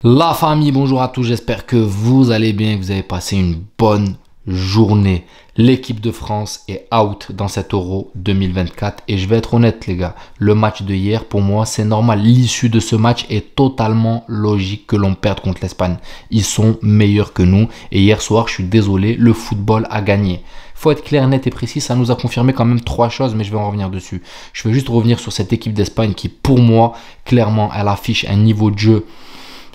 La famille, bonjour à tous, j'espère que vous allez bien et que vous avez passé une bonne journée. L'équipe de France est out dans cet Euro 2024 et je vais être honnête les gars, le match de hier pour moi c'est normal, l'issue de ce match est totalement logique que l'on perde contre l'Espagne. Ils sont meilleurs que nous et hier soir je suis désolé, le football a gagné. Faut être clair, net et précis, ça nous a confirmé quand même 3 choses, mais je vais en revenir dessus. Je veux juste revenir sur cette équipe d'Espagne qui pour moi, clairement, elle affiche un niveau de jeu,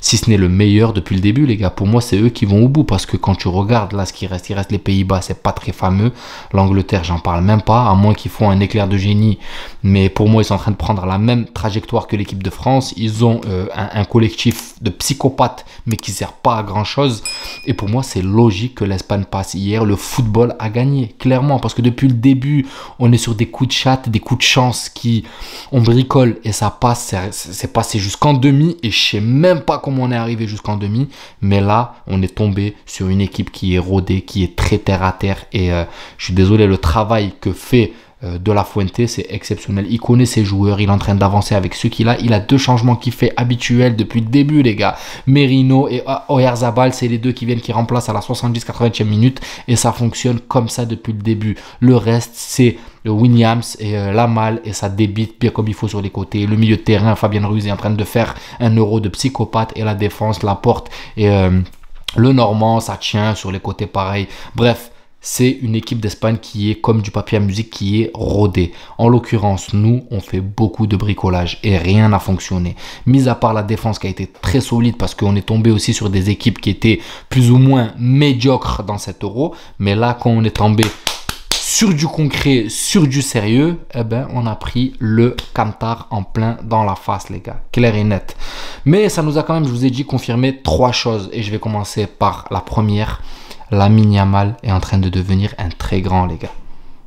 si ce n'est le meilleur depuis le début, les gars. Pour moi, c'est eux qui vont au bout. Parce que quand tu regardes là ce qui reste, il reste les Pays-Bas, c'est pas très fameux. L'Angleterre, j'en parle même pas, à moins qu'ils font un éclair de génie. Mais pour moi, ils sont en train de prendre la même trajectoire que l'équipe de France. Ils ont un collectif de psychopathes, mais qui ne sert pas à grand chose. Et pour moi, c'est logique que l'Espagne passe hier. Le football a gagné, clairement. Parce que depuis le début, on est sur des coups de chatte, des coups de chance qui on bricole et ça passe. C'est passé jusqu'en demi et je sais même pas comment on est arrivé jusqu'en demi, mais là on est tombé sur une équipe qui est rodée, qui est très terre à terre et je suis désolé, le travail que fait De La Fuente c'est exceptionnel. Il connaît ses joueurs, il est en train d'avancer avec ceux qu'il a. Il a 2 changements qu'il fait habituels depuis le début les gars. Merino et Oyarzabal, c'est les 2 qui viennent, qui remplacent à la 70-80e minute et ça fonctionne comme ça depuis le début. Le reste c'est Williams et Lamal et ça débite bien comme il faut sur les côtés. Le milieu de terrain, Fabien Ruiz est en train de faire un euro de psychopathe et la défense, Laporte et le Normand, ça tient sur les côtés pareil. Bref, c'est une équipe d'Espagne qui est comme du papier à musique, qui est rodée. En l'occurrence, nous, on fait beaucoup de bricolage et rien n'a fonctionné. Mis à part la défense qui a été très solide parce qu'on est tombé aussi sur des équipes qui étaient plus ou moins médiocres dans cet euro. Mais là, quand on est tombé sur du concret, sur du sérieux, eh ben, on a pris le camtar en plein dans la face, les gars. Clair et net. Mais ça nous a quand même, je vous ai dit, confirmé 3 choses. Et je vais commencer par la première. Lamine Yamal est en train de devenir un très grand, les gars.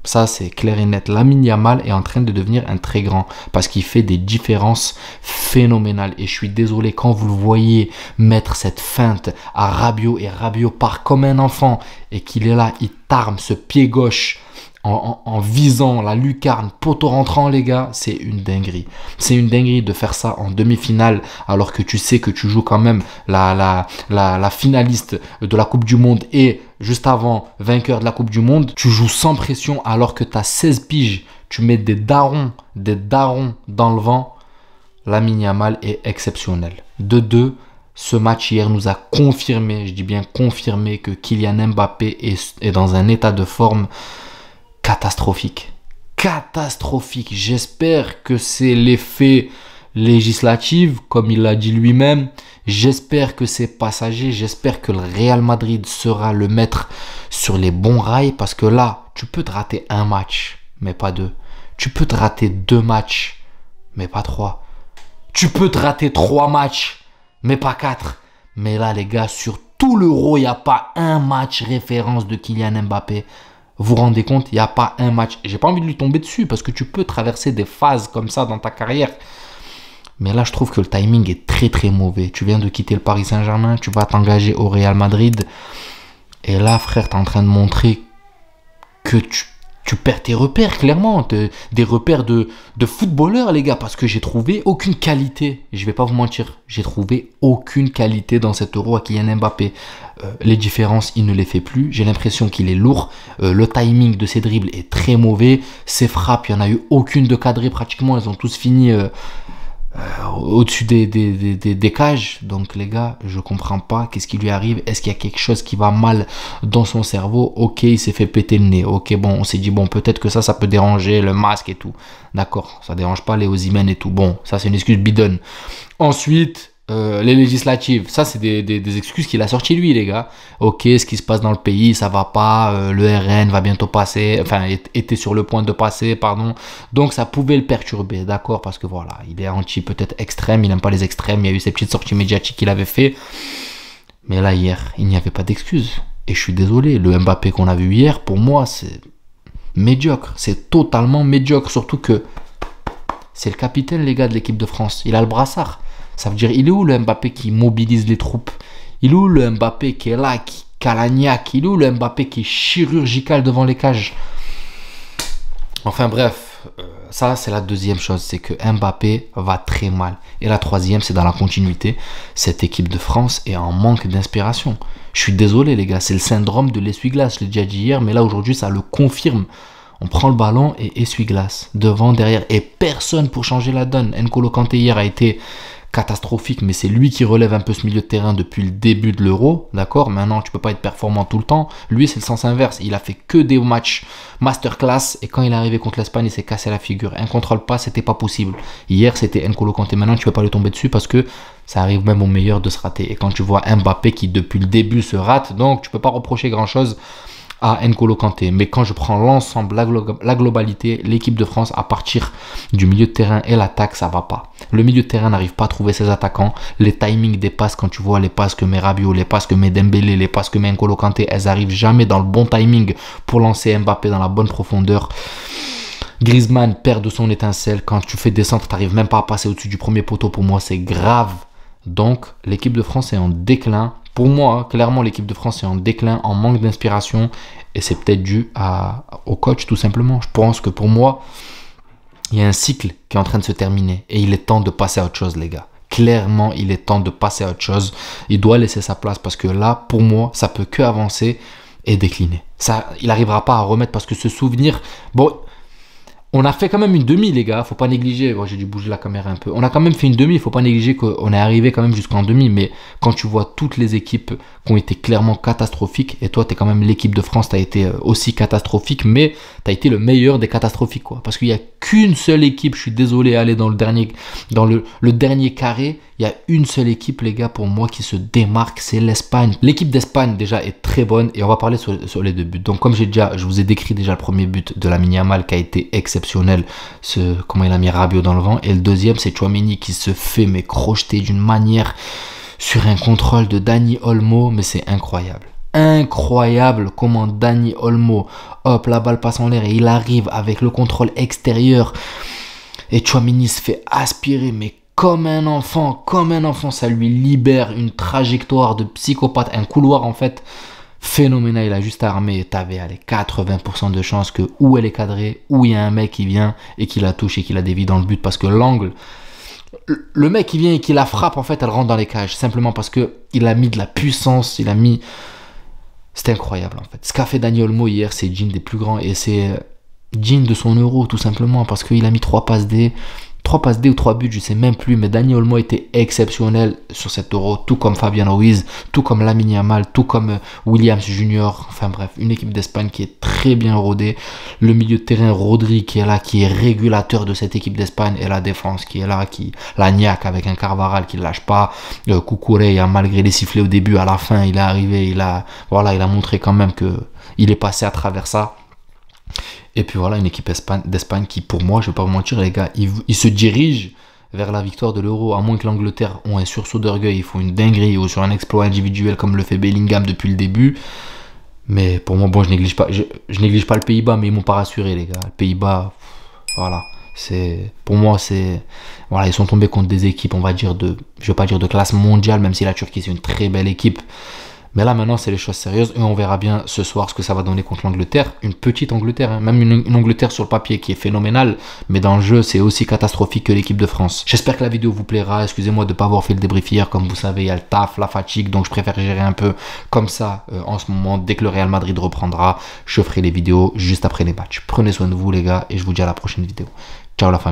Ça, c'est clair et net. Lamine Yamal est en train de devenir un très grand parce qu'il fait des différences phénoménales. Et je suis désolé, quand vous le voyez mettre cette feinte à Rabiot et Rabiot part comme un enfant et qu'il est là, il tarme ce pied gauche en visant la lucarne, poteau rentrant, les gars, c'est une dinguerie. C'est une dinguerie de faire ça en demi-finale alors que tu sais que tu joues quand même la finaliste de la Coupe du Monde et juste avant, vainqueur de la Coupe du Monde. Tu joues sans pression alors que tu as 16 piges. Tu mets des darons dans le vent. Lamine Yamal est exceptionnel. De 2, ce match hier nous a confirmé, je dis bien confirmé, que Kylian Mbappé est dans un état de forme catastrophique. Catastrophique. J'espère que c'est l'effet législatif, comme il l'a dit lui-même. J'espère que c'est passager. J'espère que le Real Madrid sera le maître sur les bons rails. Parce que là, tu peux te rater un match, mais pas 2. Tu peux te rater 2 matchs, mais pas 3. Tu peux te rater 3 matchs, mais pas 4. Mais là, les gars, sur tout l'Euro, il n'y a pas un match référence de Kylian Mbappé. Vous vous rendez compte, il n'y a pas un match. J'ai pas envie de lui tomber dessus parce que tu peux traverser des phases comme ça dans ta carrière. Mais là, je trouve que le timing est très très mauvais. Tu viens de quitter le Paris Saint-Germain, tu vas t'engager au Real Madrid. Et là, frère, tu es en train de montrer que tu perds tes repères, clairement. Des repères de footballeur, les gars. Parce que j'ai trouvé aucune qualité. Je vais pas vous mentir. J'ai trouvé aucune qualité dans cet Euro à Kylian Mbappé. Les différences, il ne les fait plus. J'ai l'impression qu'il est lourd. Le timing de ses dribbles est très mauvais. Ses frappes, il n'y en a eu aucune de cadrée pratiquement. Elles ont tous fini au-dessus des cages. Donc les gars, je comprends pas. Qu'est-ce qui lui arrive? Est-ce qu'il y a quelque chose qui va mal dans son cerveau? Ok, il s'est fait péter le nez. Ok, bon, on s'est dit, bon, peut-être que ça peut déranger, le masque et tout. D'accord, ça dérange pas les Osimhen et tout. Bon, ça c'est une excuse bidonne. Ensuite, les législatives, ça c'est des excuses qu'il a sorti lui, les gars. Ok, ce qui se passe dans le pays, ça va pas, le RN va bientôt passer, enfin était sur le point de passer, pardon. Donc ça pouvait le perturber, d'accord, parce que voilà, il est anti peut-être extrême, il n'aime pas les extrêmes, il y a eu ces petites sorties médiatiques qu'il avait fait. Mais là hier, il n'y avait pas d'excuses. Et je suis désolé, le Mbappé qu'on a vu hier, pour moi c'est médiocre, c'est totalement médiocre, surtout que c'est le capitaine, les gars, de l'équipe de France, il a le brassard. Ça veut dire, il est où le Mbappé qui mobilise les troupes? Il est où le Mbappé qui est là, qui calagnac? Il est où le Mbappé qui est chirurgical devant les cages? Enfin bref, ça c'est la deuxième chose, c'est que Mbappé va très mal. Et la troisième, c'est dans la continuité, cette équipe de France est en manque d'inspiration. Je suis désolé les gars, c'est le syndrome de l'essuie-glace, je l'ai déjà dit hier, mais là aujourd'hui ça le confirme. On prend le ballon et essuie-glace, devant, derrière, et personne pour changer la donne. N'Golo Kanté hier a été catastrophique, mais c'est lui qui relève un peu ce milieu de terrain depuis le début de l'Euro, d'accord? Maintenant, tu peux pas être performant tout le temps. Lui, c'est le sens inverse. Il a fait que des matchs masterclass, et quand il est arrivé contre l'Espagne, il s'est cassé la figure. Un contrôle pas, c'était pas possible. Hier, c'était N'Golo Kanté. Maintenant, tu peux pas lui tomber dessus parce que ça arrive même au meilleur de se rater. Et quand tu vois Mbappé qui, depuis le début, se rate, donc tu peux pas reprocher grand-chose à N'Golo Kanté. Mais quand je prends l'ensemble, la globalité, l'équipe de France, à partir du milieu de terrain et l'attaque, ça va pas. Le milieu de terrain n'arrive pas à trouver ses attaquants. Les timings des passes, quand tu vois les passes que met Rabiot, les passes que met Dembélé, les passes que met N'Golo Kanté, elles arrivent jamais dans le bon timing pour lancer Mbappé dans la bonne profondeur. Griezmann perd de son étincelle. Quand tu fais descendre, tu n'arrives même pas à passer au-dessus du premier poteau. Pour moi, c'est grave. Donc, l'équipe de France est en déclin. Pour moi, clairement, l'équipe de France est en déclin, en manque d'inspiration. Et c'est peut-être dû au coach, tout simplement. Je pense que pour moi, il y a un cycle qui est en train de se terminer. Et il est temps de passer à autre chose, les gars. Clairement, il est temps de passer à autre chose. Il doit laisser sa place parce que là, pour moi, ça peut que avancer et décliner. Ça, il n'arrivera pas à remettre parce que ce souvenir... Bon, on a fait quand même une demi, les gars. Faut pas négliger. Bon, j'ai dû bouger la caméra un peu. On a quand même fait une demi. Il faut pas négliger qu'on est arrivé quand même jusqu'en demi. Mais quand tu vois toutes les équipes qui ont été clairement catastrophiques, et toi, tu es quand même l'équipe de France, tu as été aussi catastrophique, mais tu as été le meilleur des catastrophiques, quoi. Parce qu'il n'y a qu'une seule équipe, je suis désolé, aller dans le dernier carré. Il y a une seule équipe, les gars, pour moi, qui se démarque, c'est l'Espagne. L'équipe d'Espagne, déjà, est très bonne. Et on va parler sur les deux buts. Donc, comme je vous ai décrit déjà le premier but de Lamine Yamal qui a été exceptionnel. Comment il a mis Rabiot dans le vent. Et le deuxième, c'est Tchouaméni qui se fait mais crocheter d'une manière sur un contrôle de Dani Olmo. Mais c'est incroyable. Incroyable comment Dani Olmo, hop, la balle passe en l'air et il arrive avec le contrôle extérieur. Et Tchouaméni se fait aspirer, mais comme un enfant, ça lui libère une trajectoire de psychopathe, un couloir en fait phénoménal. Il a juste armé et t'avais 80% de chances que où elle est cadrée, où il y a un mec qui vient et qui la touche et qui la dévie dans le but parce que l'angle, le mec qui vient et qui la frappe en fait, elle rentre dans les cages simplement parce que il a mis de la puissance, c'était incroyable en fait. Ce qu'a fait Dani Olmo hier, c'est digne des plus grands et c'est digne de son Euro tout simplement parce qu'il a mis 3 passes D ou 3 buts, je sais même plus, mais Dani Olmo était exceptionnel sur cet Euro, tout comme Fabian Ruiz, tout comme Lamine Yamal, tout comme Williams Junior, enfin bref, une équipe d'Espagne qui est très bien rodée, le milieu de terrain Rodri qui est là, qui est régulateur de cette équipe d'Espagne, et la défense qui est là, la niaque avec un Carvajal qui ne lâche pas, Cucurella, malgré les sifflets au début, à la fin, il est arrivé, il a montré quand même que il est passé à travers ça. Et puis voilà, une équipe d'Espagne qui, pour moi, je ne vais pas vous mentir, les gars, ils se dirigent vers la victoire de l'Euro, à moins que l'Angleterre ait un sursaut d'orgueil, ils font une dinguerie ou sur un exploit individuel comme le fait Bellingham depuis le début. Mais pour moi, bon, je néglige pas le Pays-Bas, mais ils m'ont pas rassuré, les gars. Le Pays-Bas, voilà, pour moi, voilà, ils sont tombés contre des équipes, on va dire je vais pas dire de classe mondiale, même si la Turquie c'est une très belle équipe. Mais là, maintenant, c'est les choses sérieuses et on verra bien ce soir ce que ça va donner contre l'Angleterre. Une petite Angleterre, hein. Même une Angleterre sur le papier qui est phénoménale, mais dans le jeu, c'est aussi catastrophique que l'équipe de France. J'espère que la vidéo vous plaira. Excusez-moi de ne pas avoir fait le débrief hier. Comme vous savez, il y a le taf, la fatigue, donc je préfère gérer un peu comme ça en ce moment. Dès que le Real Madrid reprendra, je ferai les vidéos juste après les matchs. Prenez soin de vous, les gars, et je vous dis à la prochaine vidéo. Ciao la famille.